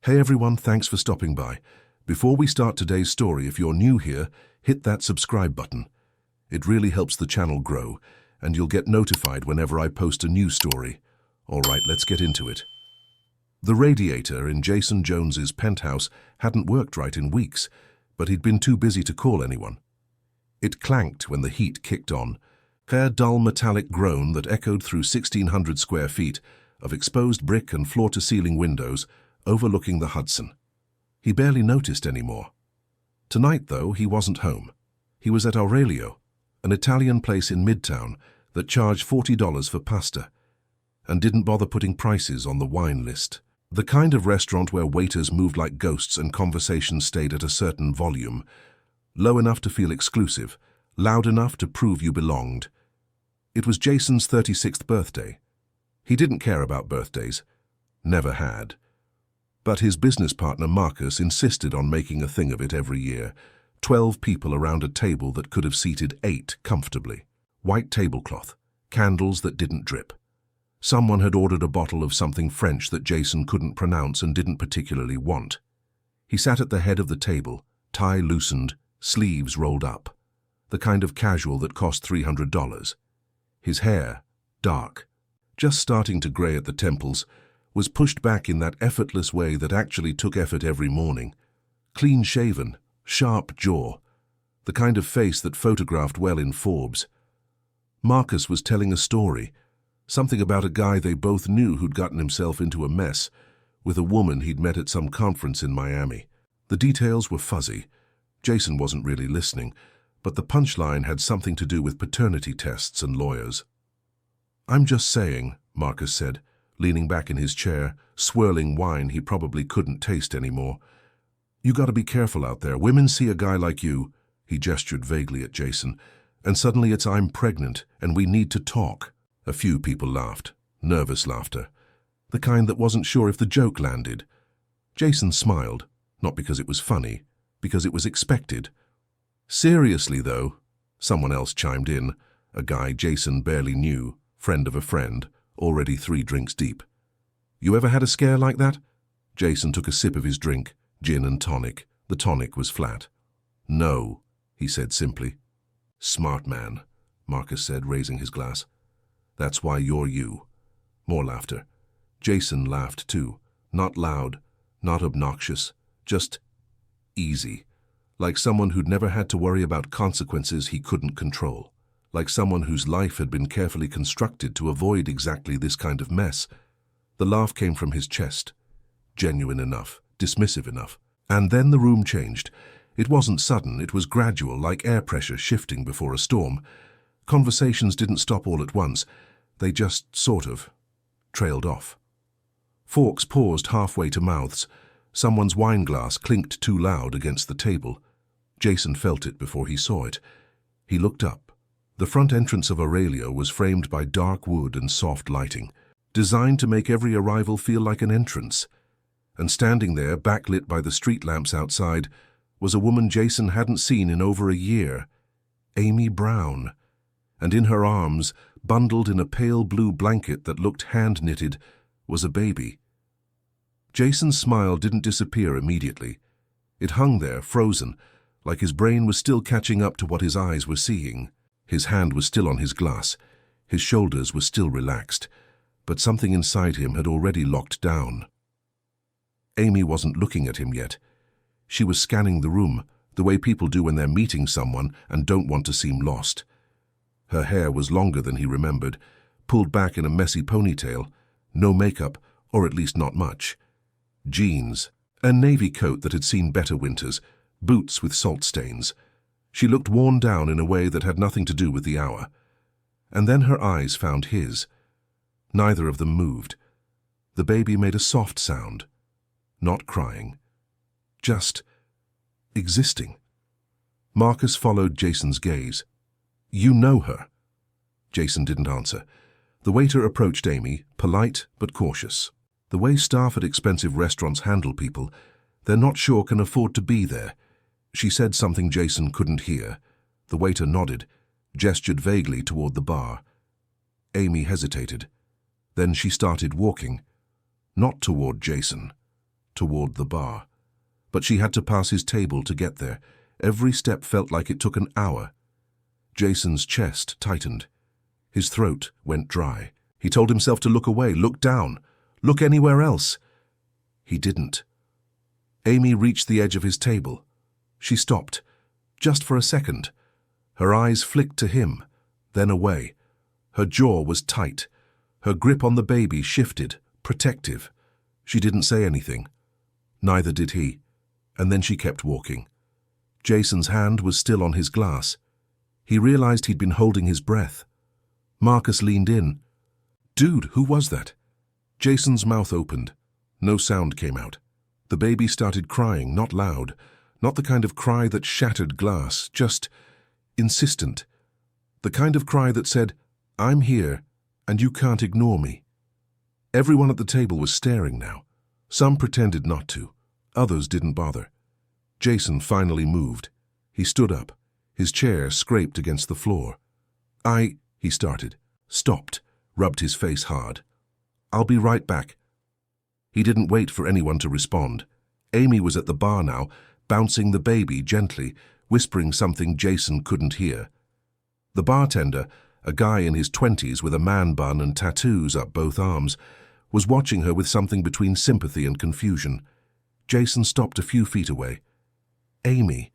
Hey everyone, thanks for stopping by. Before we start today's story, if you're new here, hit that subscribe button. It really helps the channel grow, and you'll get notified whenever I post a new story. Alright, let's get into it. The radiator in Jason Jones's penthouse hadn't worked right in weeks, but he'd been too busy to call anyone. It clanked when the heat kicked on, a dull metallic groan that echoed through 1,600 square feet of exposed brick and floor-to-ceiling windows overlooking the Hudson. He barely noticed anymore. Tonight, though, he wasn't home. He was at Aurelio, an Italian place in Midtown that charged $40 for pasta, and didn't bother putting prices on the wine list. The kind of restaurant where waiters moved like ghosts and conversations stayed at a certain volume, low enough to feel exclusive, loud enough to prove you belonged. It was Jason's 36th birthday. He didn't care about birthdays. Never had. But his business partner Marcus insisted on making a thing of it every year. 12 people around a table that could have seated 8 comfortably. White tablecloth, candles that didn't drip. Someone had ordered a bottle of something French that Jason couldn't pronounce and didn't particularly want. He sat at the head of the table, tie loosened, sleeves rolled up. The kind of casual that cost $300. His hair, dark, just starting to grey at the temples, was pushed back in that effortless way that actually took effort every morning. Clean-shaven, sharp jaw, the kind of face that photographed well in Forbes. Marcus was telling a story, something about a guy they both knew who'd gotten himself into a mess with a woman he'd met at some conference in Miami. The details were fuzzy. Jason wasn't really listening, but the punchline had something to do with paternity tests and lawyers. "I'm just saying," Marcus said, leaning back in his chair, swirling wine he probably couldn't taste anymore. "You gotta be careful out there. Women see a guy like you," he gestured vaguely at Jason, "and suddenly it's 'I'm pregnant and we need to talk.'" A few people laughed, nervous laughter, the kind that wasn't sure if the joke landed. Jason smiled, not because it was funny, because it was expected. "Seriously, though," someone else chimed in, a guy Jason barely knew, friend of a friend, already 3 drinks deep. "You ever had a scare like that?" Jason took a sip of his drink, gin and tonic. The tonic was flat. "No," he said simply. "Smart man," Marcus said, raising his glass. "That's why you're you." More laughter. Jason laughed too. Not loud, not obnoxious, just easy. Like someone who'd never had to worry about consequences he couldn't control. Like someone whose life had been carefully constructed to avoid exactly this kind of mess. The laugh came from his chest. Genuine enough, dismissive enough. And then the room changed. It wasn't sudden, it was gradual, like air pressure shifting before a storm. Conversations didn't stop all at once. They just, sort of, trailed off. Forks paused halfway to mouths. Someone's wine glass clinked too loud against the table. Jason felt it before he saw it. He looked up. The front entrance of Aurelio was framed by dark wood and soft lighting, designed to make every arrival feel like an entrance. And standing there, backlit by the street lamps outside, was a woman Jason hadn't seen in over a year, Amy Brown. And in her arms, bundled in a pale blue blanket that looked hand-knitted, was a baby. Jason's smile didn't disappear immediately. It hung there, frozen, like his brain was still catching up to what his eyes were seeing. His hand was still on his glass, his shoulders were still relaxed, but something inside him had already locked down. Amy wasn't looking at him yet. She was scanning the room, the way people do when they're meeting someone and don't want to seem lost. Her hair was longer than he remembered, pulled back in a messy ponytail, no makeup, or at least not much. Jeans, a navy coat that had seen better winters, boots with salt stains. She looked worn down in a way that had nothing to do with the hour. And then her eyes found his. Neither of them moved. The baby made a soft sound. Not crying. Just existing. Marcus followed Jason's gaze. "You know her?" Jason didn't answer. The waiter approached Amy, polite but cautious. The way staff at expensive restaurants handle people, they're not sure can afford to be there. She said something Jason couldn't hear. The waiter nodded, gestured vaguely toward the bar. Amy hesitated. Then she started walking, not toward Jason, toward the bar. But she had to pass his table to get there. Every step felt like it took an hour. Jason's chest tightened. His throat went dry. He told himself to look away, look down, look anywhere else. He didn't. Amy reached the edge of his table. She stopped, just for a second. Her eyes flicked to him, then away. Her jaw was tight. Her grip on the baby shifted, protective. She didn't say anything. Neither did he. And then she kept walking. Jason's hand was still on his glass. He realized he'd been holding his breath. Marcus leaned in. "Dude, who was that?" Jason's mouth opened. No sound came out. The baby started crying, not loud, not the kind of cry that shattered glass, just insistent. The kind of cry that said, "I'm here, and you can't ignore me." Everyone at the table was staring now. Some pretended not to. Others didn't bother. Jason finally moved. He stood up. His chair scraped against the floor. He started, stopped, rubbed his face hard. "I'll be right back." He didn't wait for anyone to respond. Amy was at the bar now, bouncing the baby gently, whispering something Jason couldn't hear. The bartender, a guy in his 20s with a man bun and tattoos up both arms, was watching her with something between sympathy and confusion. Jason stopped a few feet away. "Amy."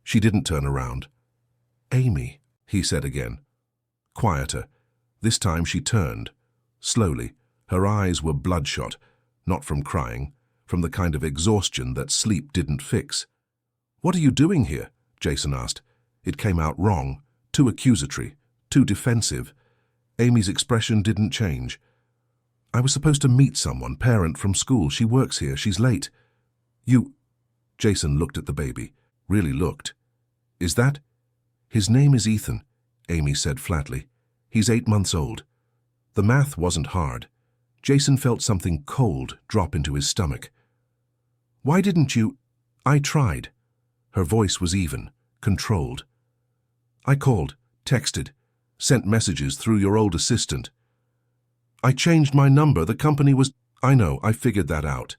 She didn't turn around. "Amy," he said again. Quieter. This time she turned. Slowly. Her eyes were bloodshot, not from crying, from the kind of exhaustion that sleep didn't fix. "What are you doing here?" Jason asked. It came out wrong, too accusatory, too defensive. Amy's expression didn't change. "I was supposed to meet someone, parent from school. She works here. She's late." "You—" Jason looked at the baby. Really looked. "Is that—" "His name is Ethan," Amy said flatly. "He's 8 months old." The math wasn't hard. Jason felt something cold drop into his stomach. "Why didn't you—" "I tried." Her voice was even, controlled. "I called, texted, sent messages through your old assistant. I changed my number. The company was—" "I know, I figured that out."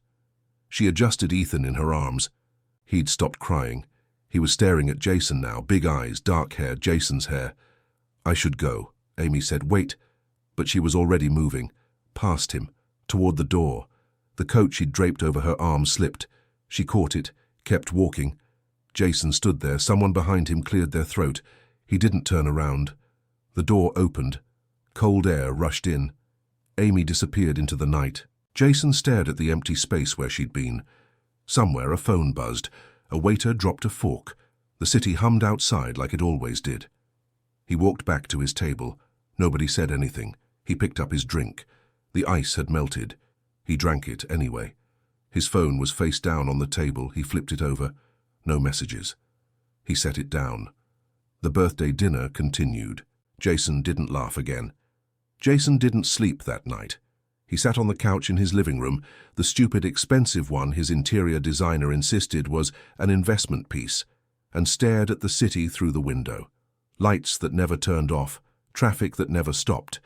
She adjusted Ethan in her arms. He'd stopped crying. He was staring at Jason now, big eyes, dark hair, Jason's hair. "I should go," Amy said. "Wait." But she was already moving, past him, toward the door. The coat she'd draped over her arm slipped. She caught it, kept walking. Jason stood there. Someone behind him cleared their throat. He didn't turn around. The door opened. Cold air rushed in. Amy disappeared into the night. Jason stared at the empty space where she'd been. Somewhere a phone buzzed. A waiter dropped a fork. The city hummed outside like it always did. He walked back to his table. Nobody said anything. He picked up his drink. The ice had melted. He drank it anyway. His phone was face down on the table. He flipped it over. No messages. He set it down. The birthday dinner continued. Jason didn't laugh again. Jason didn't sleep that night. He sat on the couch in his living room, the stupid, expensive one his interior designer insisted was an investment piece, and stared at the city through the window. Lights that never turned off, traffic that never stopped,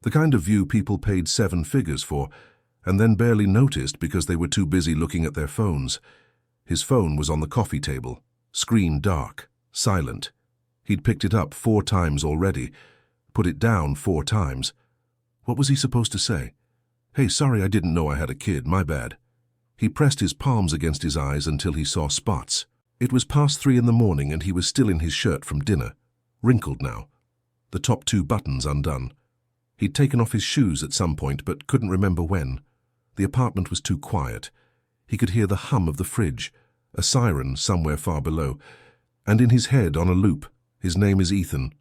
the kind of view people paid 7 figures for, and then barely noticed because they were too busy looking at their phones. His phone was on the coffee table, screen dark, silent. He'd picked it up 4 times already, put it down 4 times. What was he supposed to say? "Hey, sorry, I didn't know I had a kid, my bad." He pressed his palms against his eyes until he saw spots. It was past 3 in the morning and he was still in his shirt from dinner, wrinkled now, the top 2 buttons undone. He'd taken off his shoes at some point but couldn't remember when. The apartment was too quiet. He could hear the hum of the fridge, a siren somewhere far below, and in his head on a loop, "His name is Ethan.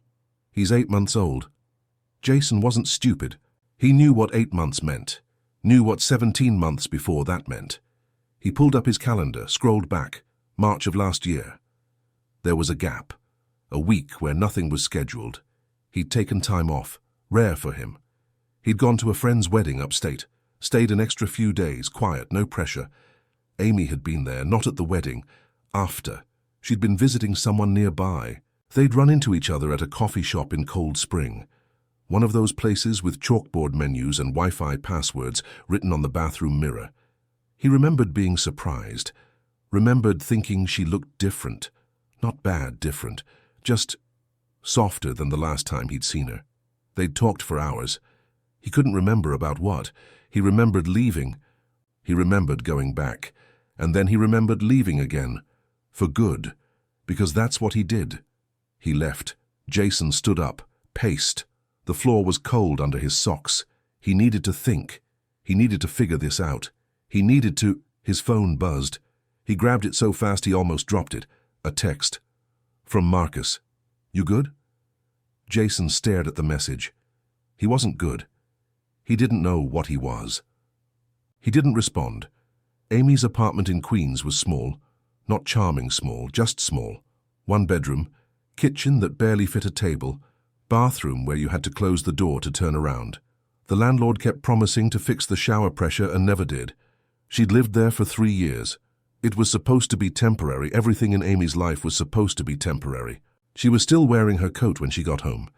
He's 8 months old." Jason wasn't stupid. He knew what 8 months meant, knew what 17 months before that meant. He pulled up his calendar, scrolled back, March of last year. There was a gap, a week where nothing was scheduled. He'd taken time off, rare for him. He'd gone to a friend's wedding upstate, stayed an extra few days, quiet, no pressure. Amy had been there, not at the wedding, after. She'd been visiting someone nearby. They'd run into each other at a coffee shop in Cold Spring. One of those places with chalkboard menus and Wi-Fi passwords written on the bathroom mirror. He remembered being surprised, remembered thinking she looked different. Not bad different, just softer than the last time he'd seen her. They'd talked for hours. He couldn't remember about what. He remembered leaving. He remembered going back. And then he remembered leaving again. For good. Because that's what he did. He left. Jason stood up, paced. The floor was cold under his socks. He needed to think. He needed to figure this out. He needed to... His phone buzzed. He grabbed it so fast he almost dropped it. A text. From Marcus. You good? Jason stared at the message. He wasn't good. He didn't know what he was. He didn't respond. Amy's apartment in Queens was small. Not charming small, just small. 1 bedroom, kitchen that barely fit a table, bathroom where you had to close the door to turn around. The landlord kept promising to fix the shower pressure and never did. She'd lived there for 3 years. It was supposed to be temporary. Everything in Amy's life was supposed to be temporary. She was still wearing her coat when she got home.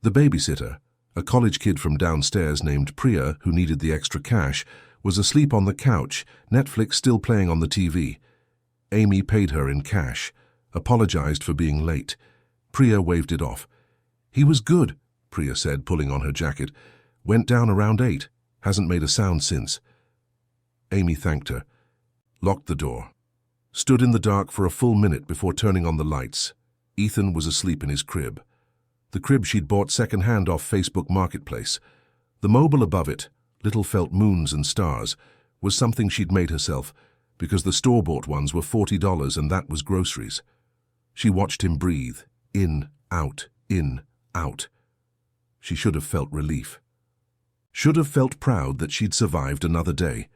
The babysitter, a college kid from downstairs named Priya, who needed the extra cash, was asleep on the couch, Netflix still playing on the TV. Amy paid her in cash, apologized for being late. Priya waved it off. He was good, Priya said, pulling on her jacket. Went down around 8. Hasn't made a sound since. Amy thanked her. Locked the door. Stood in the dark for a full minute before turning on the lights. Ethan was asleep in his crib. The crib she'd bought second-hand off Facebook Marketplace. The mobile above it, little felt moons and stars, was something she'd made herself, because the store-bought ones were $40 and that was groceries. She watched him breathe, in, out, in, out. She should have felt relief. Should have felt proud that she'd survived another day.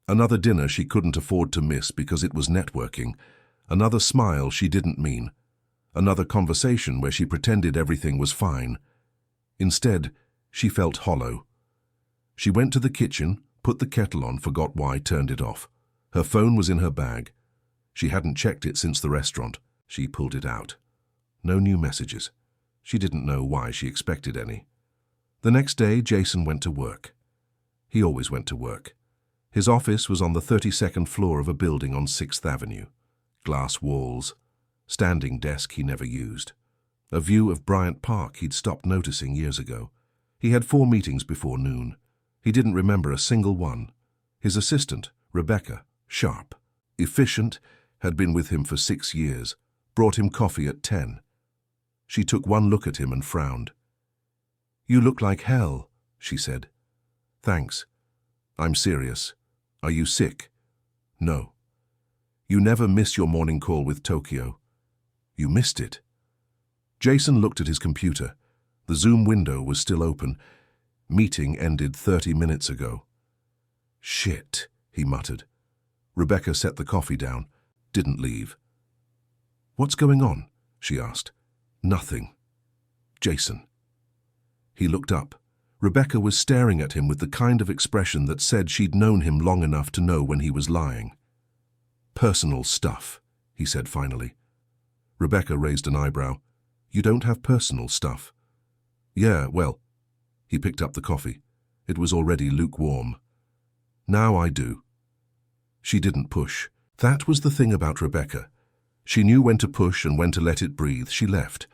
Another dinner she couldn't afford to miss because it was networking. Another smile she didn't mean. Another conversation where she pretended everything was fine. Instead, she felt hollow. She went to the kitchen, put the kettle on, forgot why, turned it off. Her phone was in her bag. She hadn't checked it since the restaurant. She pulled it out. No new messages. She didn't know why she expected any. The next day, Jason went to work. He always went to work. His office was on the 32nd floor of a building on 6th Avenue. Glass walls. Standing desk he never used. A view of Bryant Park he'd stopped noticing years ago. He had 4 meetings before noon. He didn't remember a single one. His assistant, Rebecca, sharp, efficient, had been with him for 6 years, brought him coffee at 10. She took one look at him and frowned. "You look like hell," she said. "Thanks. I'm serious. Are you sick?" "No." "You never miss your morning call with Tokyo." "You missed it." Jason looked at his computer. The Zoom window was still open. Meeting ended 30 minutes ago. "Shit," he muttered. Rebecca set the coffee down, didn't leave. "What's going on?" she asked. "Nothing." "Jason." He looked up. Rebecca was staring at him with the kind of expression that said she'd known him long enough to know when he was lying. "Personal stuff," he said finally. Rebecca raised an eyebrow. "You don't have personal stuff?" "Yeah, well." He picked up the coffee. It was already lukewarm. "Now I do." She didn't push. That was the thing about Rebecca. She knew when to push and when to let it breathe. She left.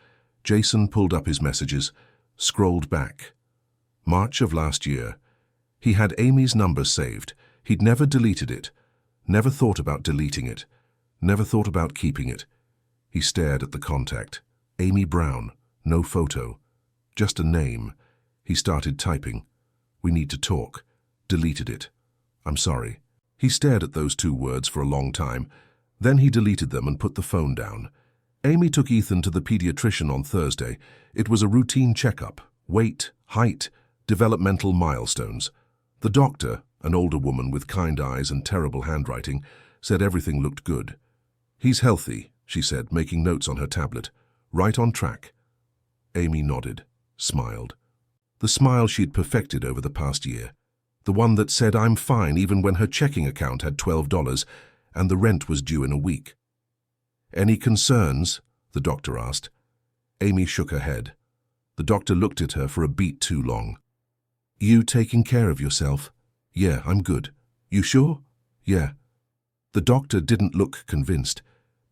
Jason pulled up his messages, scrolled back. March of last year. He had Amy's number saved. He'd never deleted it. Never thought about deleting it. Never thought about keeping it. He stared at the contact. Amy Brown. No photo. Just a name. He started typing. "We need to talk." Deleted it. "I'm sorry." He stared at those 2 words for a long time. Then he deleted them and put the phone down. Amy took Ethan to the pediatrician on Thursday. It was a routine checkup. Weight, height, developmental milestones. The doctor, an older woman with kind eyes and terrible handwriting, said everything looked good. "He's healthy," she said, making notes on her tablet. "Right on track." Amy nodded, smiled. The smile she'd perfected over the past year. The one that said, "I'm fine," even when her checking account had $12 and the rent was due in a week. "Any concerns?" the doctor asked. Amy shook her head. The doctor looked at her for a beat too long. "You taking care of yourself?" "Yeah, I'm good." "You sure?" Yeah. The doctor didn't look convinced,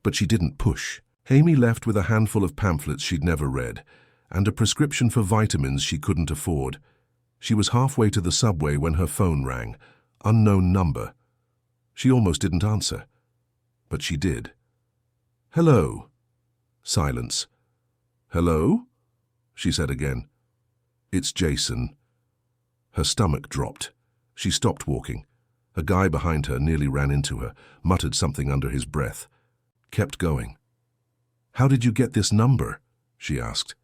but she didn't push. Amy left with a handful of pamphlets she'd never read, and a prescription for vitamins she couldn't afford. She was halfway to the subway when her phone rang. Unknown number. She almost didn't answer, but she did. Hello. Silence. Hello? She said again. It's Jason. Her stomach dropped. She stopped walking. A guy behind her nearly ran into her, muttered something under his breath. Kept going. How did you get this number? She asked.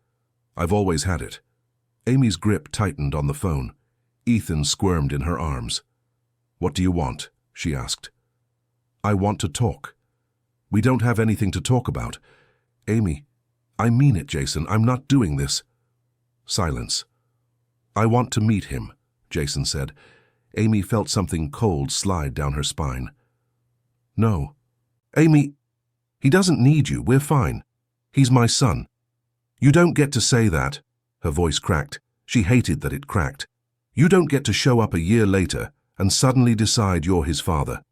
I've always had it. Amy's grip tightened on the phone. Ethan squirmed in her arms. What do you want? She asked. I want to talk. We don't have anything to talk about. Amy, I mean it, Jason. I'm not doing this. Silence. I want to meet him, Jason said. Amy felt something cold slide down her spine. No. Amy, he doesn't need you. We're fine. He's my son. You don't get to say that. Her voice cracked. She hated that it cracked. You don't get to show up a year later and suddenly decide you're his father.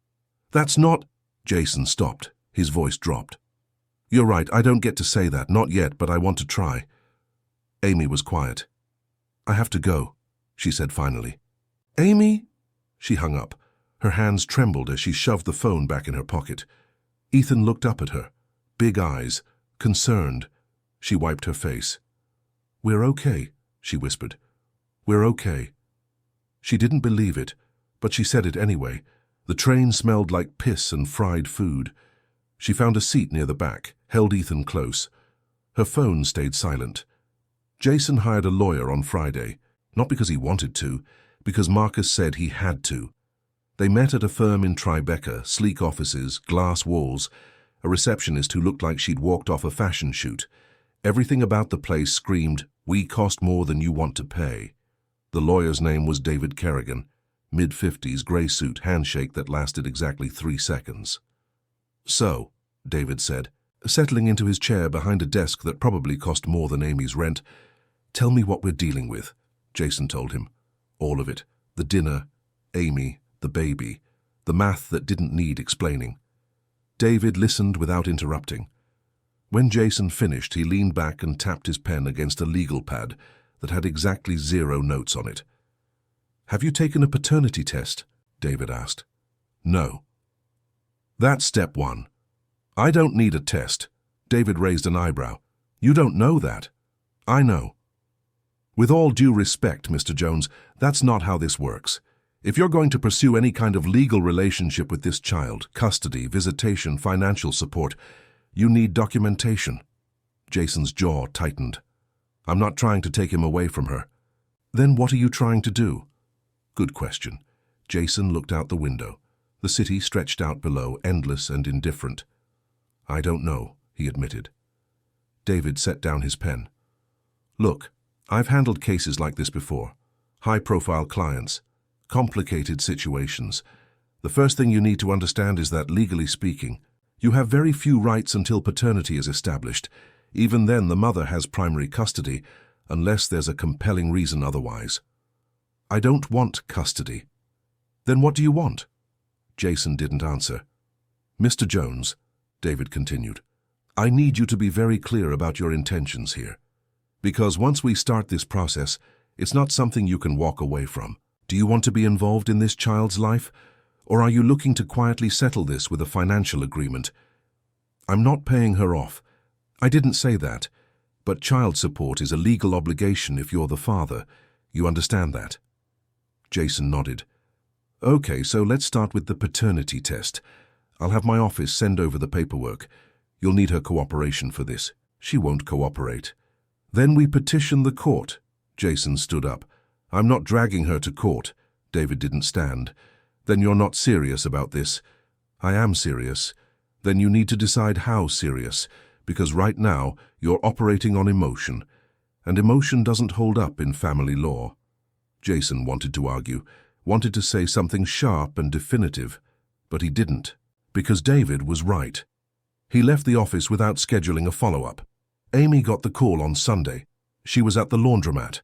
That's not... Jason stopped. His voice dropped. You're right, I don't get to say that, not yet, but I want to try. Amy was quiet. I have to go, she said finally. Amy? She hung up. Her hands trembled as she shoved the phone back in her pocket. Ethan looked up at her, big eyes, concerned. She wiped her face. We're okay, she whispered. We're okay. She didn't believe it, but she said it anyway. The train smelled like piss and fried food. She found a seat near the back, held Ethan close. Her phone stayed silent. Jason hired a lawyer on Friday, not because he wanted to, because Marcus said he had to. They met at a firm in Tribeca, sleek offices, glass walls, a receptionist who looked like she'd walked off a fashion shoot. Everything about the place screamed, "We cost more than you want to pay." The lawyer's name was David Kerrigan, mid-50s, grey suit, handshake that lasted exactly 3 seconds. So, David said, settling into his chair behind a desk that probably cost more than Amy's rent. Tell me what we're dealing with, Jason told him. All of it. The dinner, Amy, the baby, the math that didn't need explaining. David listened without interrupting. When Jason finished, he leaned back and tapped his pen against a legal pad that had exactly 0 notes on it. Have you taken a paternity test? David asked. No. That's step 1. I don't need a test. David raised an eyebrow. You don't know that. I know. With all due respect, Mr. Jones, that's not how this works. If you're going to pursue any kind of legal relationship with this child, custody, visitation, financial support, you need documentation. Jason's jaw tightened. I'm not trying to take him away from her. Then what are you trying to do? Good question. Jason looked out the window. The city stretched out below, endless and indifferent. I don't know, he admitted. David set down his pen. Look, I've handled cases like this before. High-profile clients. Complicated situations. The first thing you need to understand is that, legally speaking, you have very few rights until paternity is established. Even then, the mother has primary custody, unless there's a compelling reason otherwise. I don't want custody. Then what do you want? Jason didn't answer. Mr. Jones, David continued, I need you to be very clear about your intentions here. Because once we start this process, it's not something you can walk away from. Do you want to be involved in this child's life? Or are you looking to quietly settle this with a financial agreement? I'm not paying her off. I didn't say that. But child support is a legal obligation if you're the father. You understand that? Jason nodded. Okay, so let's start with the paternity test. I'll have my office send over the paperwork. You'll need her cooperation for this. She won't cooperate. Then we petition the court. Jason stood up. I'm not dragging her to court. David didn't stand. Then you're not serious about this. I am serious. Then you need to decide how serious, because right now you're operating on emotion, and emotion doesn't hold up in family law. Jason wanted to argue, wanted to say something sharp and definitive, but he didn't, because David was right. He left the office without scheduling a follow-up. Amy got the call on Sunday. She was at the laundromat,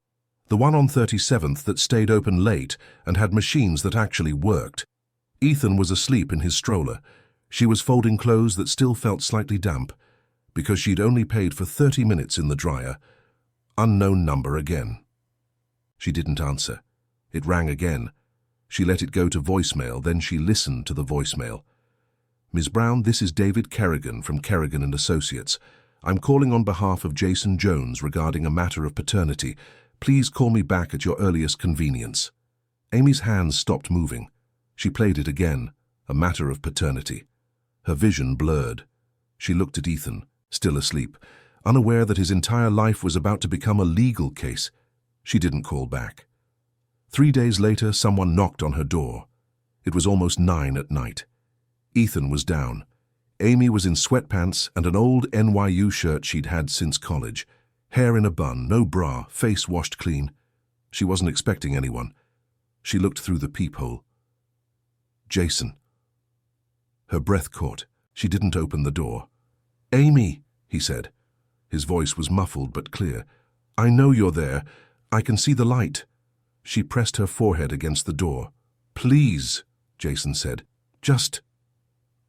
the one on 37th that stayed open late and had machines that actually worked. Ethan was asleep in his stroller. She was folding clothes that still felt slightly damp, because she'd only paid for 30 minutes in the dryer. Unknown number again. She didn't answer. It rang again. She let it go to voicemail, then she listened to the voicemail. "Ms. Brown, this is David Kerrigan from Kerrigan and Associates. I'm calling on behalf of Jason Jones regarding a matter of paternity. Please call me back at your earliest convenience." Amy's hands stopped moving. She played it again, a matter of paternity. Her vision blurred. She looked at Ethan, still asleep, unaware that his entire life was about to become a legal case. She didn't call back. 3 days later, someone knocked on her door. It was almost 9 at night. Ethan was down. Amy was in sweatpants and an old NYU shirt she'd had since college. Hair in a bun, no bra, face washed clean. She wasn't expecting anyone. She looked through the peephole. Jason. Her breath caught. She didn't open the door. "Amy," he said. His voice was muffled but clear. "I know you're there. I can see the light." She pressed her forehead against the door. "Please," Jason said. "Just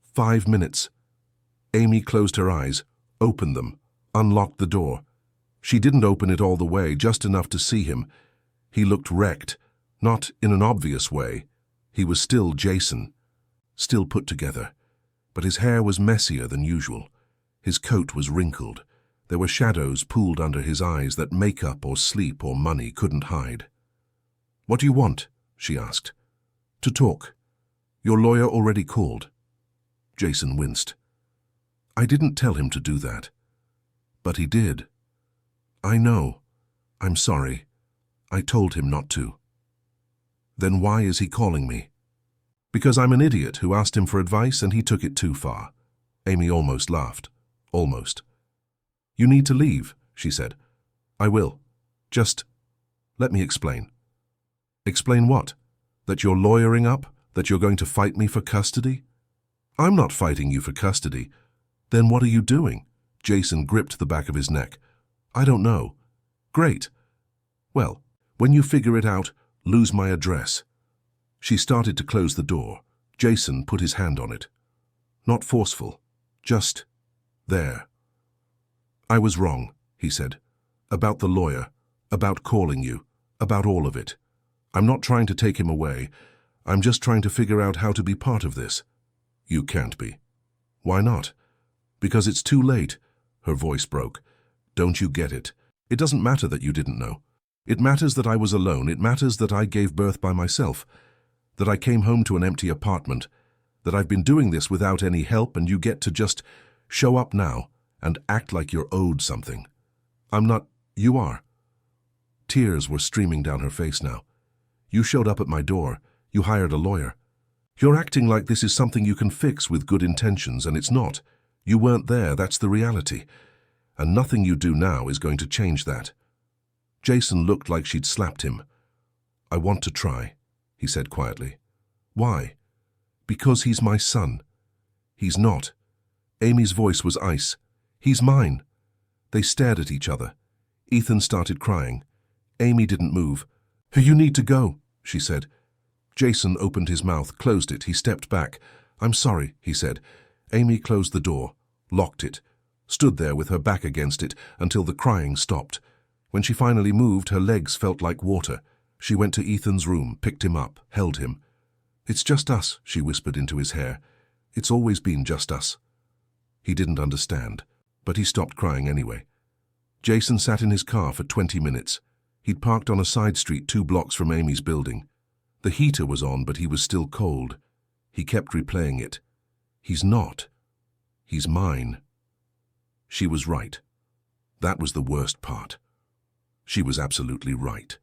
5 minutes." Amy closed her eyes, opened them, unlocked the door. She didn't open it all the way, just enough to see him. He looked wrecked, not in an obvious way. He was still Jason, still put together, but his hair was messier than usual. His coat was wrinkled. There were shadows pooled under his eyes that makeup or sleep or money couldn't hide. "What do you want?" she asked. "To talk. Your lawyer already called." Jason winced. "I didn't tell him to do that." "But he did." "I know. I'm sorry. I told him not to." "Then why is he calling me?" "Because I'm an idiot who asked him for advice and he took it too far." Amy almost laughed. Almost. "You need to leave," she said. "I will. Just let me explain." "Explain what? That you're lawyering up? That you're going to fight me for custody?" "I'm not fighting you for custody." "Then what are you doing?" Jason gripped the back of his neck. "I don't know." "Great. Well, when you figure it out, lose my address." She started to close the door. Jason put his hand on it. Not forceful, just there. "I was wrong," he said. "About the lawyer, about calling you, about all of it. I'm not trying to take him away. I'm just trying to figure out how to be part of this." "You can't be." "Why not?" "Because it's too late." Her voice broke. "Don't you get it? It doesn't matter that you didn't know. It matters that I was alone. It matters that I gave birth by myself, that I came home to an empty apartment, that I've been doing this without any help, and you get to just show up now and act like you're owed something. I'm not. You are." Tears were streaming down her face now. "You showed up at my door. You hired a lawyer. You're acting like this is something you can fix with good intentions, and it's not. You weren't there, that's the reality. And nothing you do now is going to change that." Jason looked like she'd slapped him. "I want to try," he said quietly. "Why?" "Because he's my son." "He's not." Amy's voice was ice. "He's mine." They stared at each other. Ethan started crying. Amy didn't move. "You need to go," she said. Jason opened his mouth, closed it. He stepped back. "I'm sorry," he said. Amy closed the door, locked it, stood there with her back against it until the crying stopped. When she finally moved, her legs felt like water. She went to Ethan's room, picked him up, held him. "It's just us," she whispered into his hair. "It's always been just us." He didn't understand, but he stopped crying anyway. Jason sat in his car for 20 minutes. He'd parked on a side street 2 blocks from Amy's building. The heater was on, but he was still cold. He kept replaying it. "He's not. He's mine." She was right. That was the worst part. She was absolutely right.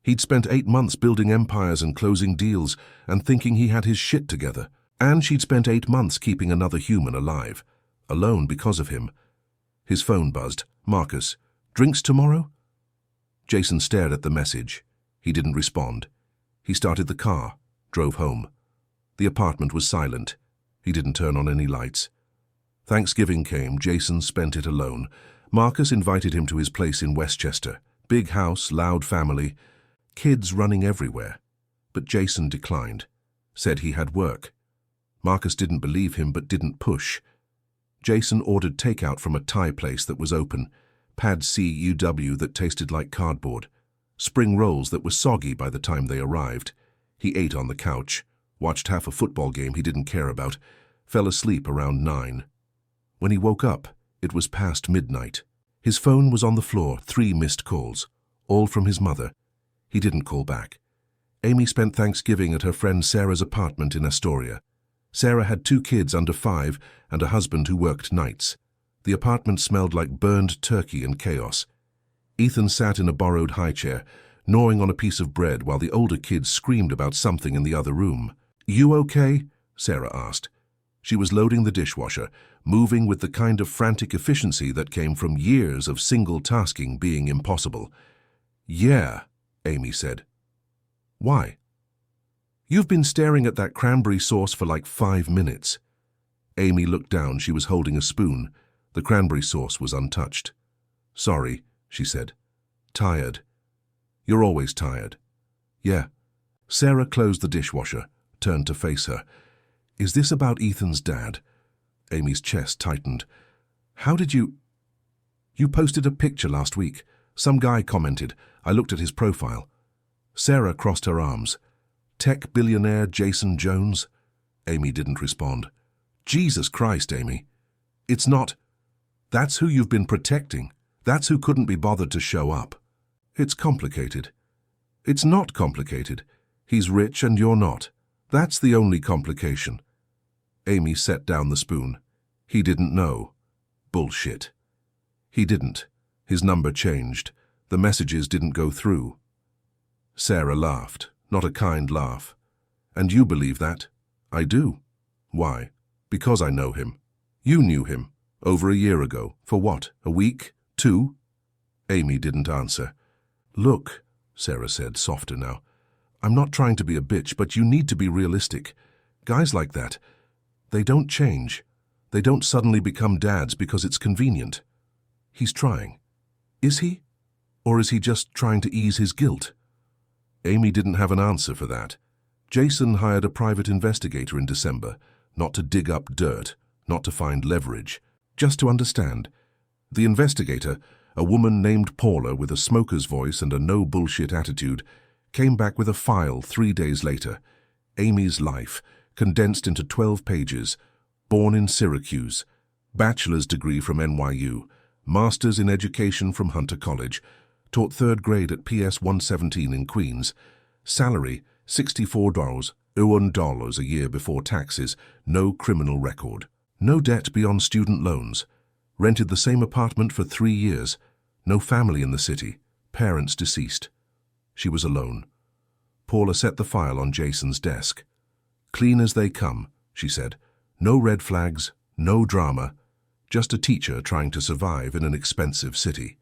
He'd spent 8 months building empires and closing deals and thinking he had his shit together. And she'd spent 8 months keeping another human alive, alone because of him. His phone buzzed. "Marcus, drinks tomorrow?" Jason stared at the message. He didn't respond. He started the car, drove home. The apartment was silent. He didn't turn on any lights. Thanksgiving came. Jason spent it alone. Marcus invited him to his place in Westchester. Big house, loud family, kids running everywhere. But Jason declined. said he had work. Marcus didn't believe him but didn't push. Jason ordered takeout from a Thai place that was open, pad CUW that tasted like cardboard, spring rolls that were soggy by the time they arrived. He ate on the couch, watched half a football game he didn't care about, fell asleep around 9. When he woke up, it was past midnight. His phone was on the floor, 3 missed calls, all from his mother. He didn't call back. Amy spent Thanksgiving at her friend Sarah's apartment in Astoria. Sarah had 2 kids under 5 and a husband who worked nights. The apartment smelled like burned turkey and chaos. Ethan sat in a borrowed high chair, gnawing on a piece of bread while the older kids screamed about something in the other room. "You okay?" Sarah asked. She was loading the dishwasher, moving with the kind of frantic efficiency that came from years of single tasking being impossible. "Yeah," Amy said. "Why?" "You've been staring at that cranberry sauce for like 5 minutes. Amy looked down. She was holding a spoon. The cranberry sauce was untouched. "Sorry," she said. "Tired." "You're always tired." "Yeah." Sarah closed the dishwasher, turned to face her. "Is this about Ethan's dad?" Amy's chest tightened. "How did you—" "You posted a picture last week. Some guy commented. I looked at his profile." Sarah crossed her arms. "Tech billionaire Jason Jones?" Amy didn't respond. "Jesus Christ, Amy. It's not. That's who you've been protecting. That's who couldn't be bothered to show up." "It's complicated." "It's not complicated. He's rich and you're not. That's the only complication." Amy set down the spoon. "He didn't know." "Bullshit." "He didn't. His number changed. The messages didn't go through." Sarah laughed, not a kind laugh. "And you believe that?" "I do." "Why?" "Because I know him." "You knew him. Over a year ago. For what? A week? 2? Amy didn't answer. "Look," Sarah said, softer now. "I'm not trying to be a bitch, but you need to be realistic. Guys like that, they don't change. They don't suddenly become dads because it's convenient." "He's trying." "Is he? Or is he just trying to ease his guilt?" Amy didn't have an answer for that. Jason hired a private investigator in December, not to dig up dirt, not to find leverage, just to understand. The investigator, a woman named Paula with a smoker's voice and a no-bullshit attitude, came back with a file 3 days later. Amy's life, condensed into 12 pages. Born in Syracuse, bachelor's degree from NYU, master's in education from Hunter College, taught 3rd grade at PS 117 in Queens, salary $64 a year before taxes, no criminal record, no debt beyond student loans, rented the same apartment for 3 years, no family in the city, parents deceased. She was alone. Paula set the file on Jason's desk. "Clean as they come," she said. "No red flags, no drama, just a teacher trying to survive in an expensive city."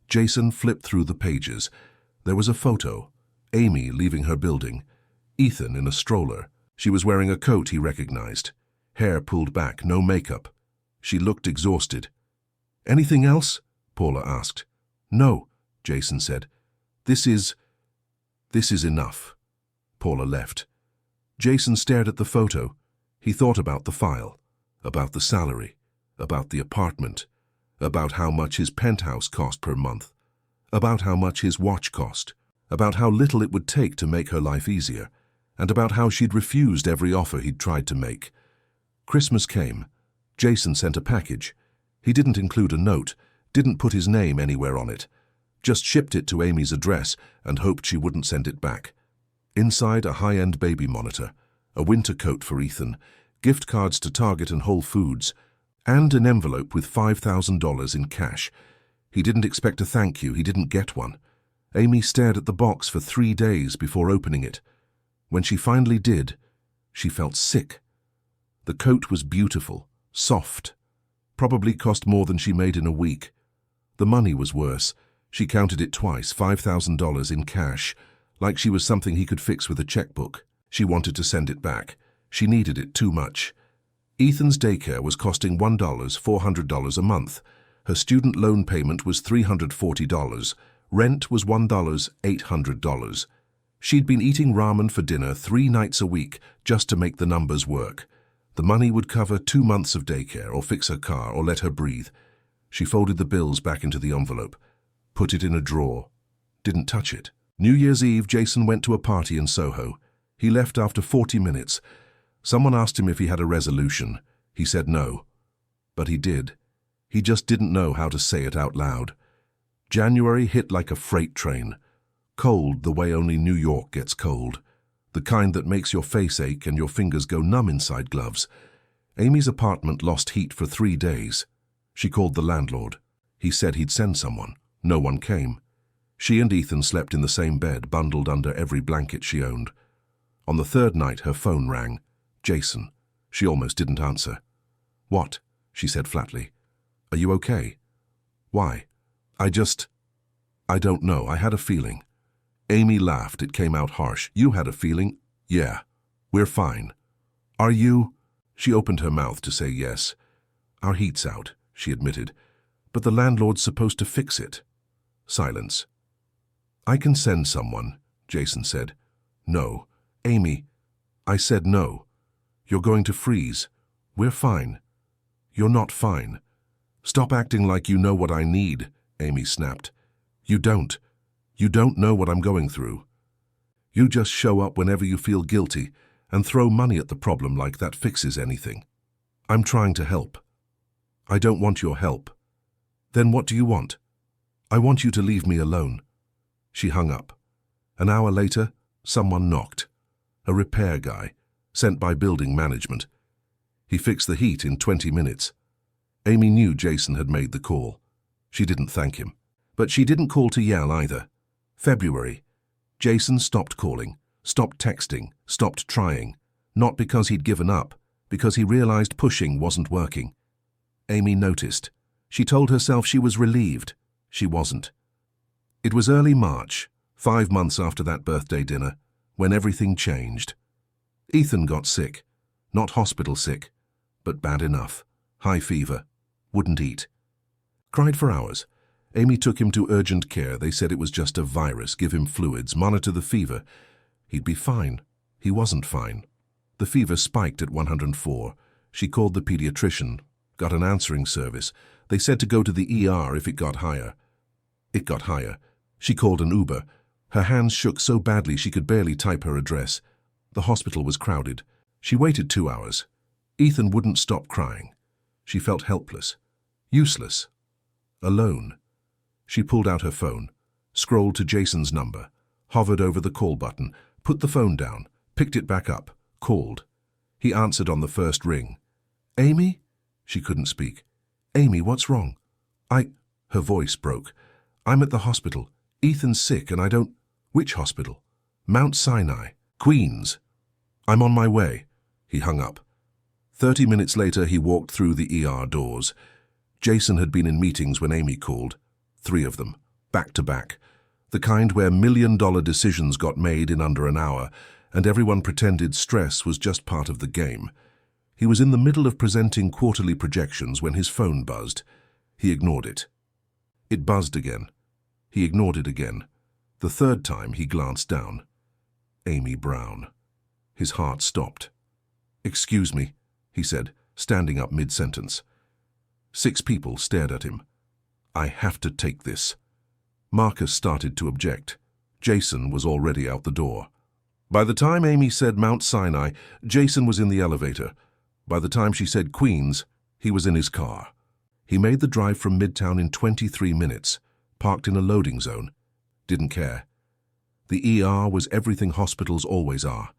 Jason flipped through the pages. There was a photo. Amy leaving her building. Ethan in a stroller. She was wearing a coat he recognized. Hair pulled back, no makeup. She looked exhausted. "Anything else?" Paula asked. "No," Jason said. This is enough." Paula left. Jason stared at the photo. He thought about the file, about the salary, about the apartment, about how much his penthouse cost per month, about how much his watch cost, about how little it would take to make her life easier, and about how she'd refused every offer he'd tried to make. Christmas came. Jason sent a package. He didn't include a note, didn't put his name anywhere on it, just shipped it to Amy's address and hoped she wouldn't send it back. Inside, a high-end baby monitor, a winter coat for Ethan, gift cards to Target and Whole Foods, and an envelope with $5,000 in cash. He didn't expect a thank you. He didn't get one. Amy stared at the box for 3 days before opening it. When she finally did, she felt sick. The coat was beautiful, soft, probably cost more than she made in a week. The money was worse. She counted it twice, $5,000 in cash, like she was something he could fix with a checkbook. She wanted to send it back. She needed it too much. Ethan's daycare was costing $400 a month. Her student loan payment was $340. Rent was $800. She'd been eating ramen for dinner 3 nights a week just to make the numbers work. The money would cover 2 months of daycare or fix her car or let her breathe. She folded the bills back into the envelope, put it in a drawer, didn't touch it. New Year's Eve, Jason went to a party in Soho. He left after 40 minutes. Someone asked him if he had a resolution. He said no. But he did. He just didn't know how to say it out loud. January hit like a freight train. Cold the way only New York gets cold. The kind that makes your face ache and your fingers go numb inside gloves. Amy's apartment lost heat for 3 days. She called the landlord. He said he'd send someone. No one came. She and Ethan slept in the same bed, bundled under every blanket she owned. On the 3rd night, her phone rang. Jason. She almost didn't answer. "What?" she said flatly. "Are you okay?" "Why?" I don't know. I had a feeling." Amy laughed. It came out harsh. "You had a feeling?" "Yeah. We're fine." "Are you?" She opened her mouth to say yes. "Our heat's out," she admitted. "But the landlord's supposed to fix it." Silence. "I can send someone," Jason said. "No. Amy." "I said no. You're going to freeze. We're fine." "You're not fine." "Stop acting like you know what I need," Amy snapped. "You don't. You don't know what I'm going through. You just show up whenever you feel guilty and throw money at the problem like that fixes anything. I'm trying to help." "I don't want your help." "Then what do you want?" "I want you to leave me alone." She hung up. An hour later, someone knocked. A repair guy, sent by building management. He fixed the heat in 20 minutes. Amy knew Jason had made the call. She didn't thank him. But she didn't call to yell either. February. Jason stopped calling, stopped texting, stopped trying. Not because he'd given up, because he realized pushing wasn't working. Amy noticed. She told herself she was relieved. She wasn't. It was early March, 5 months after that birthday dinner, when everything changed. Ethan got sick. Not hospital sick, but bad enough. High fever. Wouldn't eat. Cried for hours. Amy took him to urgent care. They said it was just a virus. Give him fluids, monitor the fever. He'd be fine. He wasn't fine. The fever spiked at 104. She called the pediatrician, got an answering service. They said to go to the ER if it got higher. It got higher. She called an Uber. Her hands shook so badly she could barely type her address. The hospital was crowded. She waited 2 hours. Ethan wouldn't stop crying. She felt helpless, useless, alone. She pulled out her phone, scrolled to Jason's number, hovered over the call button, put the phone down, picked it back up, called. He answered on the first ring. "Amy?" She couldn't speak. "Amy, what's wrong?" Her voice broke. "I'm at the hospital. Ethan's sick and I don't—" "Which hospital?" "Mount Sinai, Queens." "I'm on my way." He hung up. 30 minutes later, he walked through the ER doors. Jason had been in meetings when Amy called. 3 of them, back to back. The kind where million-dollar decisions got made in under an hour, and everyone pretended stress was just part of the game. He was in the middle of presenting quarterly projections when his phone buzzed. He ignored it. It buzzed again. He ignored it again. The 3rd time, he glanced down. Amy Brown. His heart stopped. "Excuse me," he said, standing up mid-sentence. 6 people stared at him. "I have to take this." Marcus started to object. Jason was already out the door. By the time Amy said Mount Sinai, Jason was in the elevator. By the time she said Queens, he was in his car. He made the drive from Midtown in 23 minutes, parked in a loading zone. Didn't care. The ER was everything hospitals always are.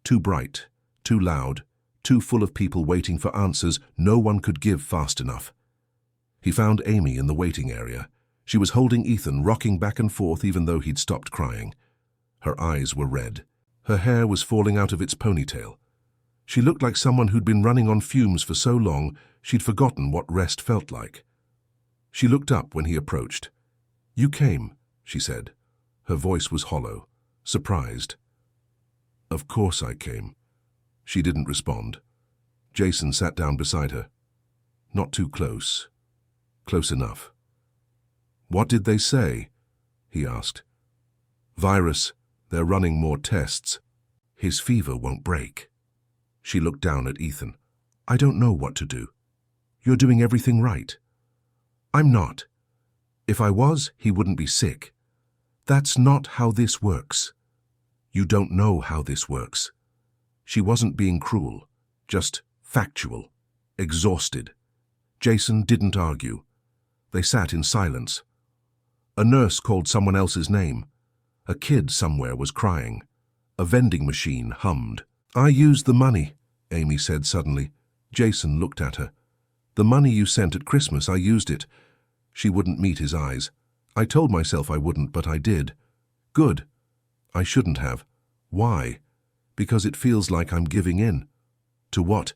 Too bright, too loud, too full of people waiting for answers no one could give fast enough. He found Amy in the waiting area. She was holding Ethan, rocking back and forth even though he'd stopped crying. Her eyes were red. Her hair was falling out of its ponytail. She looked like someone who'd been running on fumes for so long she'd forgotten what rest felt like. She looked up when he approached. "You came," she said. Her voice was hollow, surprised. "Of course I came." She didn't respond. Jason sat down beside her. Not too close. Close enough. "What did they say?" he asked. "Virus," They're running more tests. His fever won't break. She looked down at Ethan. I don't know what to do. You're doing everything right. I'm not. If I was, he wouldn't be sick. That's not how this works. You don't know how this works. She wasn't being cruel, just factual, exhausted. Jason didn't argue. They sat in silence. A nurse called someone else's name. A kid somewhere was crying. A vending machine hummed. I used the money, Amy said suddenly. Jason looked at her. The money you sent at Christmas, I used it. She wouldn't meet his eyes. I told myself I wouldn't, but I did. Good. I shouldn't have. Why? Because it feels like I'm giving in. To what?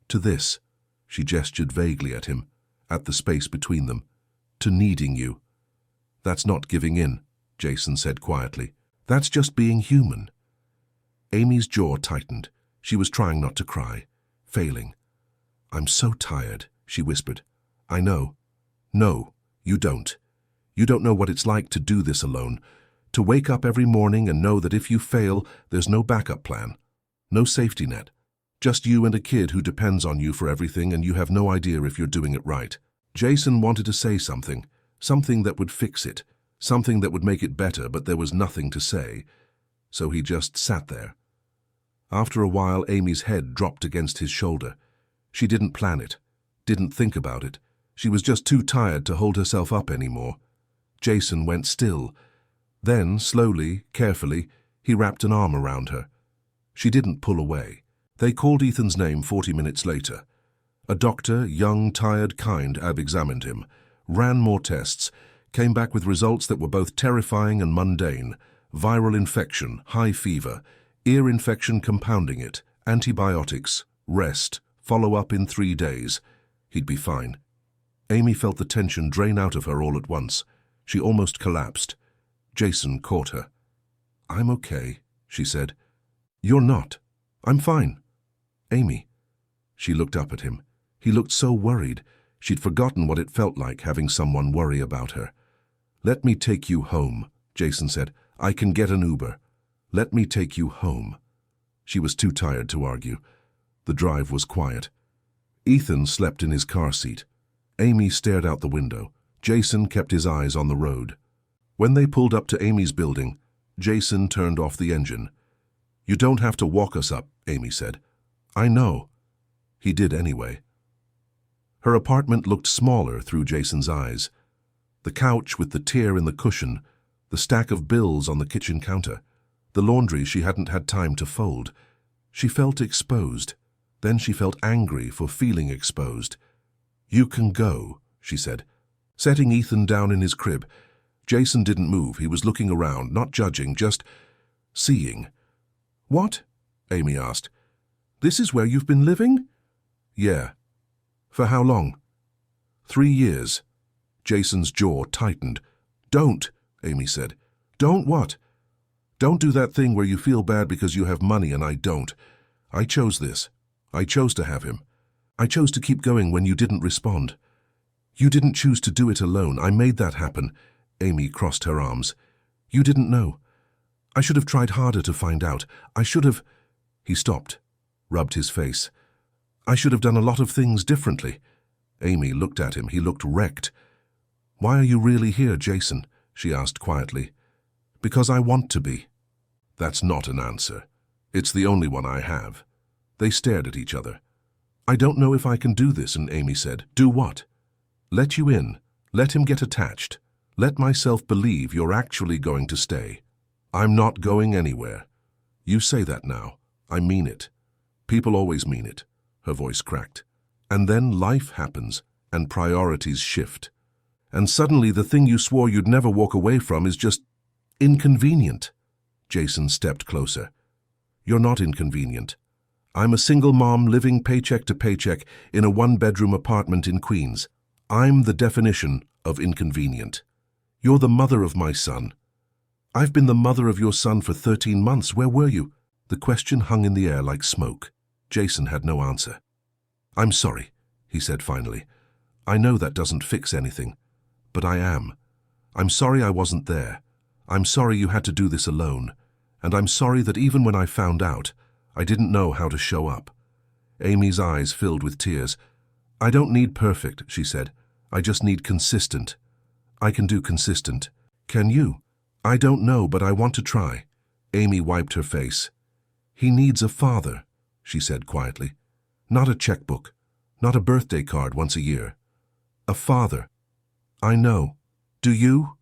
To this. She gestured vaguely at him, at the space between them. To needing you. That's not giving in, Jason said quietly. That's just being human. Amy's jaw tightened. She was trying not to cry, failing. I'm so tired, she whispered. I know. No, you don't. You don't know what it's like to do this alone, to wake up every morning and know that if you fail, there's no backup plan, no safety net. Just you and a kid who depends on you for everything, and you have no idea if you're doing it right. Jason wanted to say something, something that would fix it, something that would make it better, but there was nothing to say, so he just sat there. After a while, Amy's head dropped against his shoulder. She didn't plan it, didn't think about it. She was just too tired to hold herself up anymore. Jason went still. Then, slowly, carefully, he wrapped an arm around her. She didn't pull away. They called Ethan's name 40 minutes later. A doctor, young, tired, kind, examined him, ran more tests, came back with results that were both terrifying and mundane. Viral infection, high fever, ear infection compounding it, antibiotics, rest, follow-up in 3 days. He'd be fine. Amy felt the tension drain out of her all at once. She almost collapsed. Jason caught her. I'm okay, she said. You're not. I'm fine. Amy. She looked up at him. He looked so worried. She'd forgotten what it felt like having someone worry about her. Let me take you home, Jason said. I can get an Uber. Let me take you home. She was too tired to argue. The drive was quiet. Ethan slept in his car seat. Amy stared out the window. Jason kept his eyes on the road. When they pulled up to Amy's building, Jason turned off the engine. You don't have to walk us up, Amy said. I know. He did anyway. Her apartment looked smaller through Jason's eyes. The couch with the tear in the cushion, the stack of bills on the kitchen counter, the laundry she hadn't had time to fold. She felt exposed. Then she felt angry for feeling exposed. You can go, she said, setting Ethan down in his crib. Jason didn't move. He was looking around, not judging, just seeing. What? Amy asked. This is where you've been living? Yeah. For how long? 3 years. Jason's jaw tightened. Don't, Amy said. Don't what? Don't do that thing where you feel bad because you have money and I don't. I chose this. I chose to have him. I chose to keep going when you didn't respond. You didn't choose to do it alone. I made that happen. Amy crossed her arms. You didn't know. I should have tried harder to find out. I should have... He stopped, rubbed his face. I should have done a lot of things differently. Amy looked at him. He looked wrecked. Why are you really here, Jason? She asked quietly. Because I want to be. That's not an answer. It's the only one I have. They stared at each other. I don't know if I can do this, and Amy said, do what? Let you in. Let him get attached. Let myself believe you're actually going to stay. I'm not going anywhere. You say that now. I mean it. People always mean it. Her voice cracked. And then life happens, and priorities shift. And suddenly the thing you swore you'd never walk away from is just inconvenient. Jason stepped closer. You're not inconvenient. I'm a single mom living paycheck to paycheck in a 1-bedroom apartment in Queens. I'm the definition of inconvenient. You're the mother of my son. I've been the mother of your son for 13 months. Where were you? The question hung in the air like smoke. Jason had no answer. I'm sorry, he said finally. I know that doesn't fix anything, but I am. I'm sorry I wasn't there. I'm sorry you had to do this alone. and I'm sorry that even when I found out, I didn't know how to show up." Amy's eyes filled with tears. "I don't need perfect," she said. "I just need consistent. I can do consistent. Can you?" "I don't know, but I want to try." Amy wiped her face. "He needs a father," she said quietly. "Not a checkbook, not a birthday card once a year. A father." "I know. Do you?"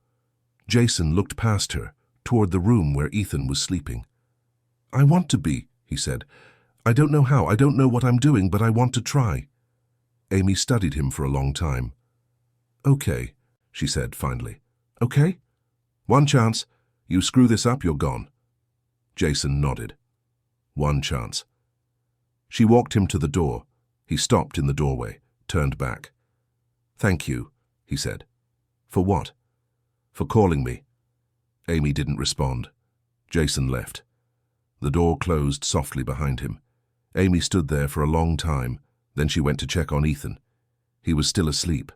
Jason looked past her, toward the room where Ethan was sleeping. "I want to be," he said. "I don't know how, I don't know what I'm doing, but I want to try." Amy studied him for a long time. "Okay," she said finally. "Okay? One chance. You screw this up, you're gone." Jason nodded. "One chance." She walked him to the door. He stopped in the doorway, turned back. "Thank you," he said. "For what?" "For calling me." Amy didn't respond. Jason left. The door closed softly behind him. Amy stood there for a long time, then she went to check on Ethan. He was still asleep.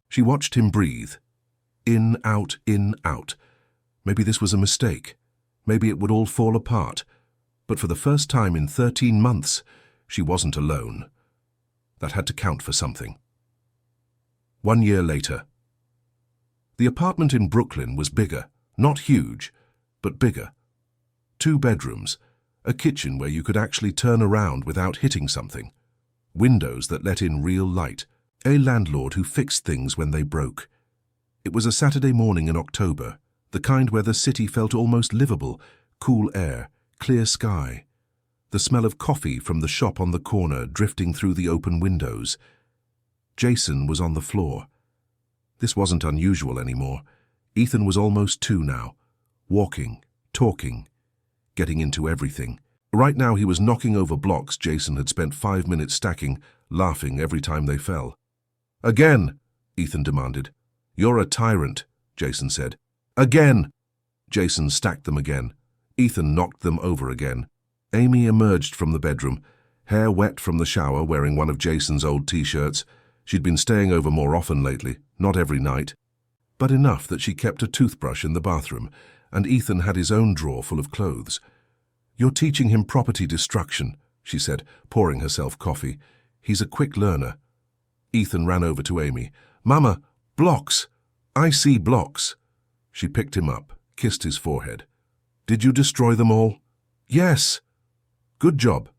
She watched him breathe. In, out, in, out. Maybe this was a mistake. Maybe it would all fall apart. But for the first time in 13 months, she wasn't alone. That had to count for something. 1 year later. The apartment in Brooklyn was bigger, not huge, but bigger. 2 bedrooms, a kitchen where you could actually turn around without hitting something, windows that let in real light, a landlord who fixed things when they broke. It was a Saturday morning in October, the kind where the city felt almost livable, cool air, clear sky. The smell of coffee from the shop on the corner drifting through the open windows. Jason was on the floor. This wasn't unusual anymore. Ethan was almost 2 now, walking, talking, getting into everything. Right now he was knocking over blocks Jason had spent 5 minutes stacking, laughing every time they fell. "Again," Ethan demanded. "You're a tyrant," Jason said. "Again!" Jason stacked them again. Ethan knocked them over again. Amy emerged from the bedroom, hair wet from the shower, wearing one of Jason's old t-shirts. She'd been staying over more often lately, not every night, but enough that she kept a toothbrush in the bathroom, and Ethan had his own drawer full of clothes. "You're teaching him property destruction," she said, pouring herself coffee. "He's a quick learner." Ethan ran over to Amy. "Mama, blocks! I see blocks." She picked him up, kissed his forehead. "Did you destroy them all?" "Yes." "Good job."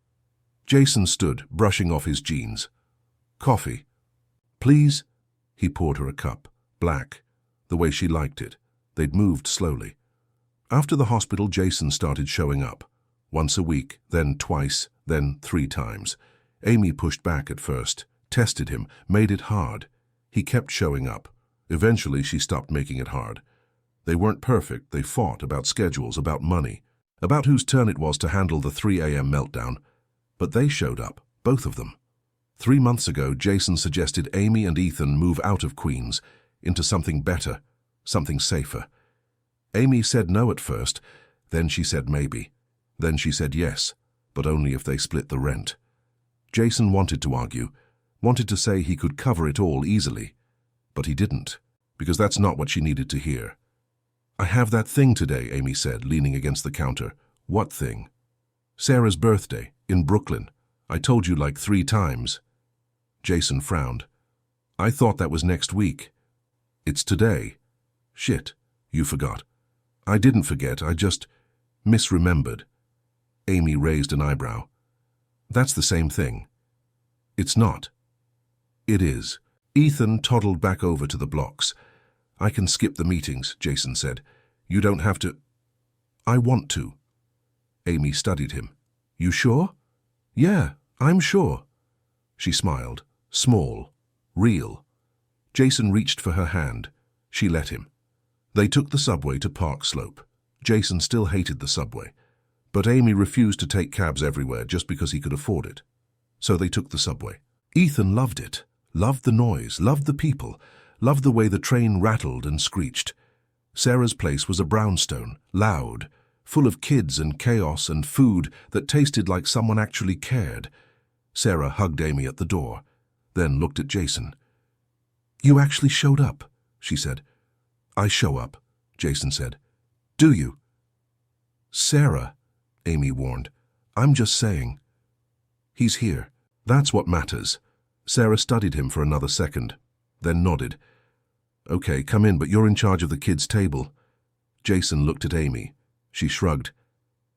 Jason stood, brushing off his jeans. "Coffee." "Please?" He poured her a cup, black, the way she liked it. They'd moved slowly. After the hospital, Jason started showing up. Once a week, then twice, then 3 times. Amy pushed back at first, tested him, made it hard. He kept showing up. Eventually, she stopped making it hard. They weren't perfect. They fought about schedules, about money, about whose turn it was to handle the 3 a.m. meltdown. But they showed up, both of them. 3 months ago, Jason suggested Amy and Ethan move out of Queens, into something better, something safer. Amy said no at first, then she said maybe. Then she said yes, but only if they split the rent. Jason wanted to argue, wanted to say he could cover it all easily, but he didn't, because that's not what she needed to hear. "I have that thing today," Amy said, leaning against the counter. "What thing?" "Sarah's birthday, in Brooklyn. I told you like 3 times. Jason frowned. "I thought that was next week." "It's today." "Shit, you forgot." "I didn't forget, I just misremembered." Amy raised an eyebrow. "That's the same thing." "It's not." "It is." Ethan toddled back over to the blocks. "I can skip the meetings," Jason said. "You don't have to." "I want to." Amy studied him. "You sure?" "Yeah, I'm sure." She smiled. Small. Real. Jason reached for her hand. She let him. They took the subway to Park Slope. Jason still hated the subway, but Amy refused to take cabs everywhere just because he could afford it. So they took the subway. Ethan loved it. Loved the noise, loved the people, loved the way the train rattled and screeched. Sarah's place was a brownstone, loud, full of kids and chaos and food that tasted like someone actually cared. Sarah hugged Amy at the door, then looked at Jason. "You actually showed up," she said. "I show up," Jason said. "Do you?" Sarah, Amy warned. I'm just saying. He's here. That's what matters. Sarah studied him for another second, then nodded. Okay, come in, but you're in charge of the kids' table. Jason looked at Amy. She shrugged.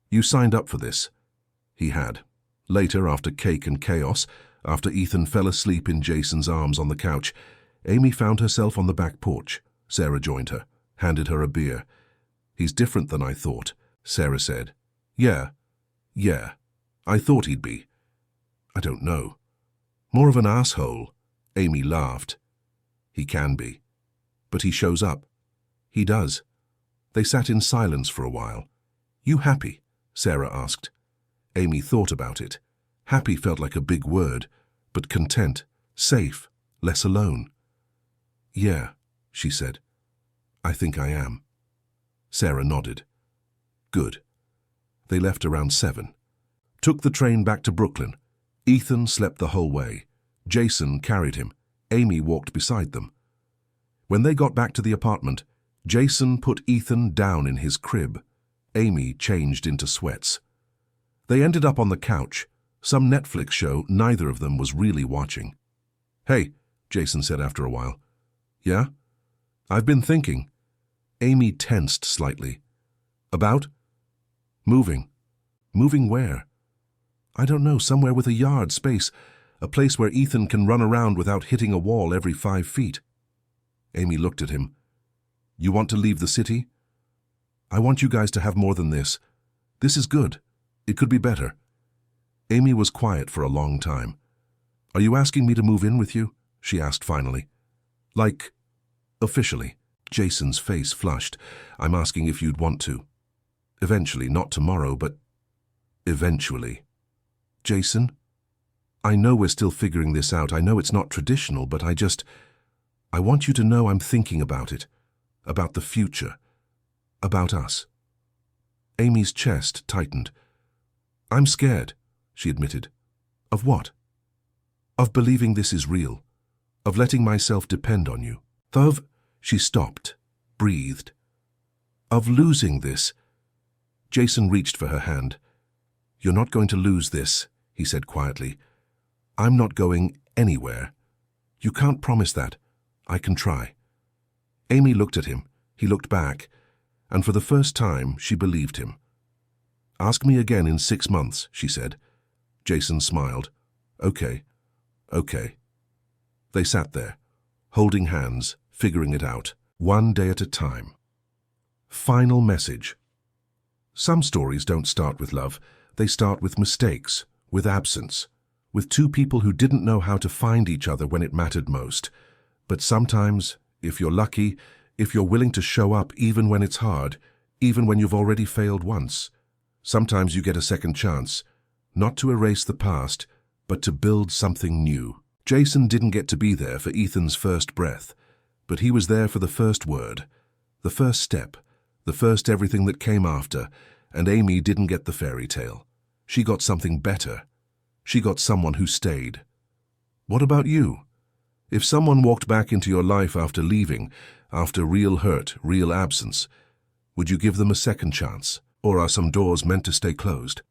You signed up for this. He had. Later, after cake and chaos, after Ethan fell asleep in Jason's arms on the couch, Amy found herself on the back porch. Sarah joined her, handed her a beer. He's different than I thought, Sarah said. Yeah. I thought he'd be. I don't know. More of an asshole. Amy laughed. He can be. But he shows up. He does. They sat in silence for a while. You happy? Sarah asked. Amy thought about it. Happy felt like a big word, but content, safe, less alone. Yeah, she said. I think I am. Sarah nodded. Good. They left around 7. Took the train back to Brooklyn. Ethan slept the whole way. Jason carried him. Amy walked beside them. When they got back to the apartment, Jason put Ethan down in his crib. Amy changed into sweats. They ended up on the couch, some Netflix show neither of them was really watching. Hey, Jason said after a while. Yeah? I've been thinking. Amy tensed slightly. About? Moving. Moving where? I don't know, somewhere with a yard space, a place where Ethan can run around without hitting a wall every 5 feet. Amy looked at him. You want to leave the city? I want you guys to have more than this. This is good. It could be better. Amy was quiet for a long time. Are you asking me to move in with you? She asked finally. Like, officially. Jason's face flushed. I'm asking if you'd want to. Eventually, not tomorrow, but eventually. Jason, I know we're still figuring this out. I know it's not traditional, but I want you to know I'm thinking about it. About the future. About us. Amy's chest tightened. I'm scared, she admitted. Of what? Of believing this is real. Of letting myself depend on you. Of, she stopped, breathed. Of losing this. Jason reached for her hand. You're not going to lose this, he said quietly. I'm not going anywhere. You can't promise that. I can try. Amy looked at him. He looked back, and for the first time she believed him. Ask me again in 6 months, she said. Jason smiled. Okay. They sat there, holding hands, figuring it out, one day at a time. Final message. Some stories don't start with love. They start with mistakes, with absence, with 2 people who didn't know how to find each other when it mattered most. But sometimes, if you're lucky, if you're willing to show up even when it's hard, even when you've already failed once, sometimes you get a second chance, not to erase the past, but to build something new. Jason didn't get to be there for Ethan's first breath, but he was there for the first word, the first step, the first everything that came after, and Amy didn't get the fairy tale. She got something better. She got someone who stayed. What about you? If someone walked back into your life after leaving, after real hurt, real absence, would you give them a second chance? Or are some doors meant to stay closed?